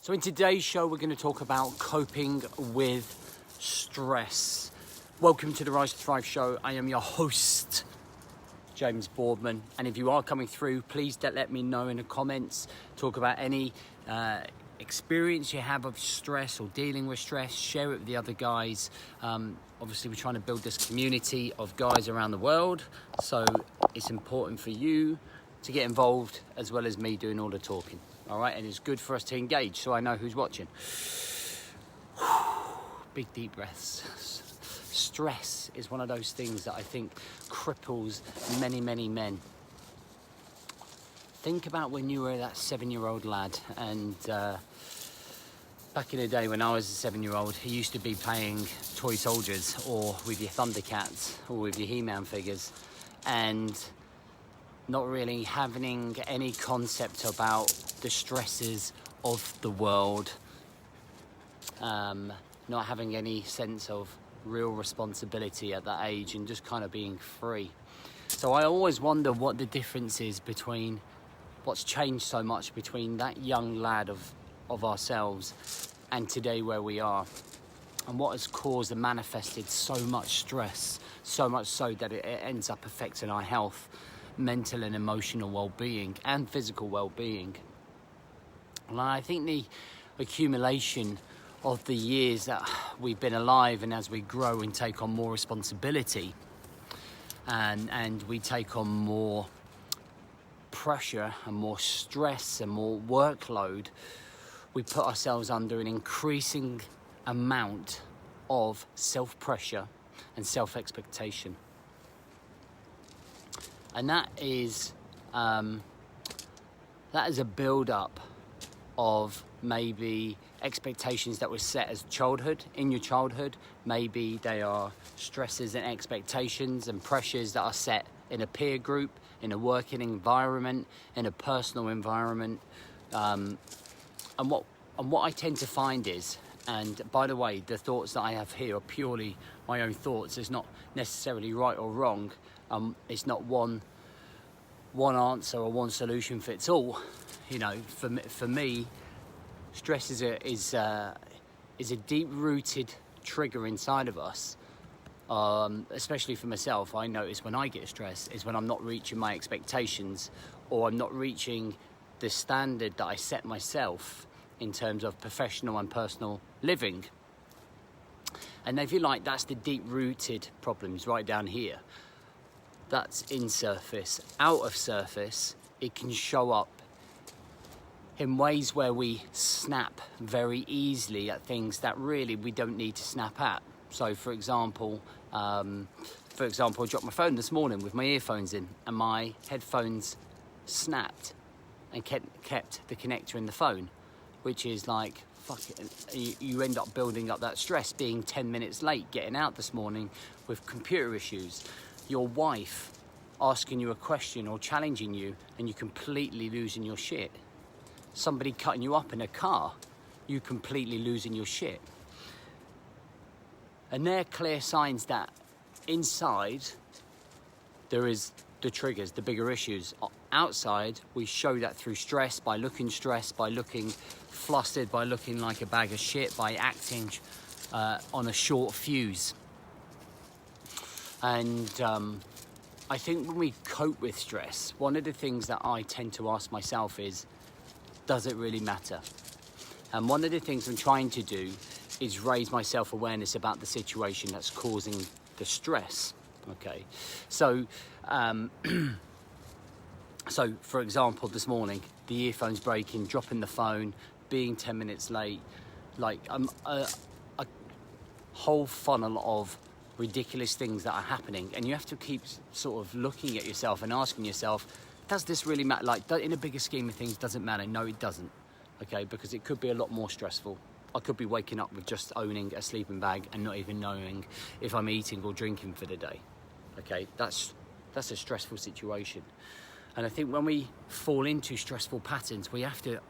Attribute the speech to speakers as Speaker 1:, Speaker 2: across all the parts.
Speaker 1: So in today's show, we're going to talk about coping with stress. Welcome to the Rise to Thrive show. I am your host, James Boardman. And if you are coming through, please let me know in the comments. Talk about any experience you have of stress or dealing with stress. Share it with the other guys. Obviously, we're trying to build this community of guys around the world. So it's important for you to get involved as well as me doing all the talking. All right, and it's good for us to engage so I know who's watching. Big deep breaths. Stress is one of those things that I think cripples many men. Think about when you were that 7-year-old lad, and back in the day when I was a 7-year-old, he used to be playing toy soldiers or with your Thundercats or with your He-Man figures, and not really having any concept about the stresses of the world, not having any sense of real responsibility at that age, and just kind of being free. So I always wonder what the difference is between what's changed so much between that young lad of ourselves and today where we are, and what has caused and manifested so much stress, so much so that it ends up affecting our health, mental and emotional well-being and physical well-being. And I think the accumulation of the years that we've been alive, and as we grow and take on more responsibility and we take on more pressure and more stress and more workload, we put ourselves under an increasing amount of self-pressure and self-expectation. And that is a build-up of maybe expectations that were set as in your childhood. Maybe they are stresses and expectations and pressures that are set in a peer group, in a working environment, in a personal environment. And what I tend to find is, and by the way, the thoughts that I have here are purely my own thoughts. It's not necessarily right or wrong. It's not one answer or one solution fits all. You know, for me, stress is a deep-rooted trigger inside of us. Especially for myself, I notice when I get stressed is when I'm not reaching my expectations, or I'm not reaching the standard that I set myself in terms of professional and personal living. And if you like, that's the deep-rooted problems right down here. That's in surface. Out of surface, it can show up in ways where we snap very easily at things that really we don't need to snap at. So for example, I dropped my phone this morning with my earphones in, and my headphones snapped and kept the connector in the phone, which is like, fuck it. You end up building up that stress, being 10 minutes late getting out this morning with computer issues. Your wife asking you a question or challenging you, and you completely losing your shit. Somebody cutting you up in a car, you completely losing your shit. And they're clear signs that inside there is the triggers, the bigger issues. Outside, we show that through stress, by looking stressed, by looking flustered, by looking like a bag of shit, by acting on a short fuse. And I think when we cope with stress, one of the things that I tend to ask myself is, does it really matter? And one of the things I'm trying to do is raise my self-awareness about the situation that's causing the stress. Okay, so so for example, this morning, the earphones breaking, dropping the phone, being 10 minutes late, like a whole funnel of ridiculous things that are happening, and you have to keep sort of looking at yourself and asking yourself, does this really matter? Like, in a bigger scheme of things, does it matter? No, it doesn't. Okay, because it could be a lot more stressful. I could be waking up with just owning a sleeping bag and not even knowing if I'm eating or drinking for the day. Okay, that's a stressful situation. And I think when we fall into stressful patterns, we have to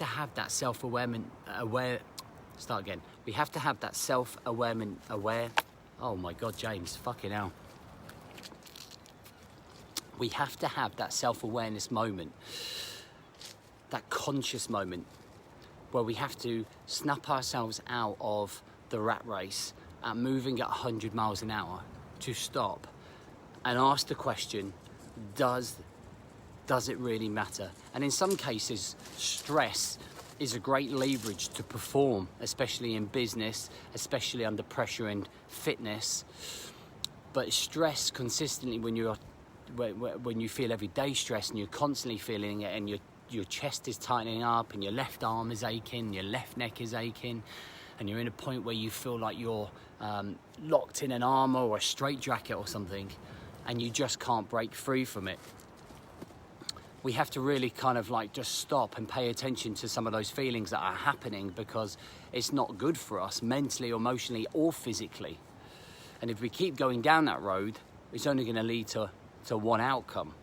Speaker 1: have that self-awareness. We have to have that self-awareness. Oh my God, James, fucking hell. We have to have that self-awareness moment, that conscious moment, where we have to snap ourselves out of the rat race at moving at 100 miles an hour, to stop and ask the question, does it really matter? And in some cases, stress is a great leverage to perform, especially in business, especially under pressure and fitness. But stress consistently, when you feel everyday stress and you're constantly feeling it, and your chest is tightening up and your left arm is aching, your left neck is aching, and you're in a point where you feel like you're locked in an armor or a straitjacket or something, and you just can't break free from it. We have to really kind of like just stop and pay attention to some of those feelings that are happening, because it's not good for us mentally, emotionally, or physically. And if we keep going down that road, it's only going to lead to one outcome.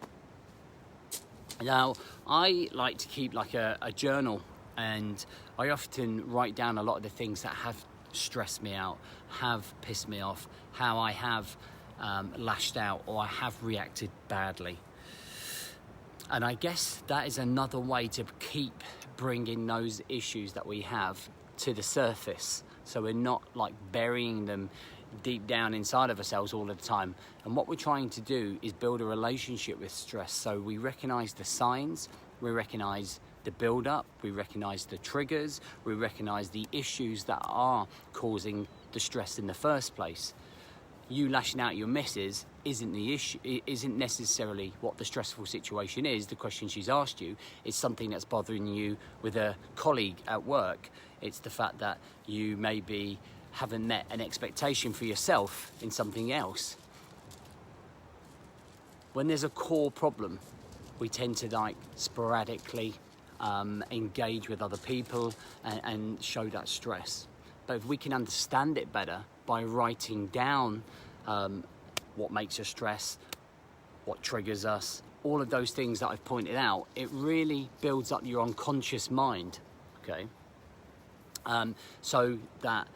Speaker 1: Now, I like to keep like a journal, and I often write down a lot of the things that have stressed me out, have pissed me off, how I have lashed out, or I have reacted badly. And I guess that is another way to keep bringing those issues that we have to the surface, so we're not like burying them deep down inside of ourselves all the time. And what we're trying to do is build a relationship with stress, so we recognize the signs, we recognize the build-up, we recognize the triggers, we recognize the issues that are causing the stress in the first place. You lashing out at your missus isn't the issue, isn't necessarily what the stressful situation is. The question she's asked you is something that's bothering you with a colleague at work. It's the fact that you maybe haven't met an expectation for yourself in something else. When there's a core problem, we tend to like sporadically engage with other people and show that stress. But if we can understand it better by writing down what makes us stress, what triggers us, all of those things that I've pointed out, it really builds up your unconscious mind, okay? So that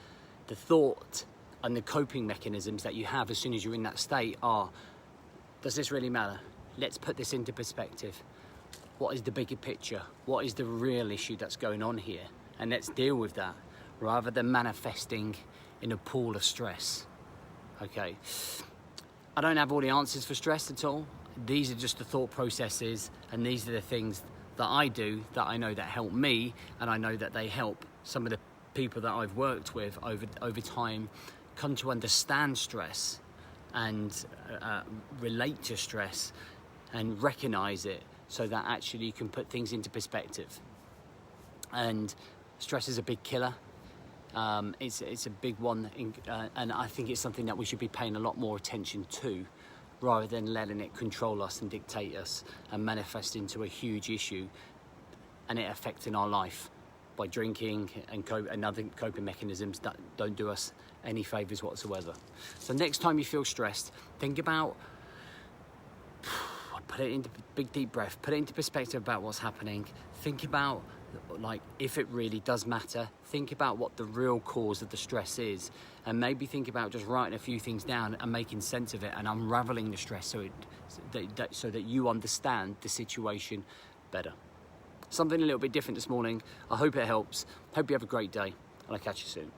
Speaker 1: the thought and the coping mechanisms that you have as soon as you're in that state are, does this really matter? Let's put this into perspective. What is the bigger picture? What is the real issue that's going on here? And let's deal with that, rather than manifesting in a pool of stress. Okay, I don't have all the answers for stress at all. These are just the thought processes, and these are the things that I do that I know that help me, and I know that they help some of the people that I've worked with over time come to understand stress and relate to stress and recognize it, so that actually you can put things into perspective. And stress is a big killer. It's a big one, and I think it's something that we should be paying a lot more attention to, rather than letting it control us and dictate us and manifest into a huge issue and it affecting our life by drinking and other coping mechanisms that don't do us any favours whatsoever. So next time you feel stressed, think about, put it into big deep breath, put it into perspective about what's happening. Think about, like, if it really does matter, think about what the real cause of the stress is, and maybe think about just writing a few things down and making sense of it and unraveling the stress so that you understand the situation better. Something a little bit different this morning. I hope it helps. Hope you have a great day, and I'll catch you soon.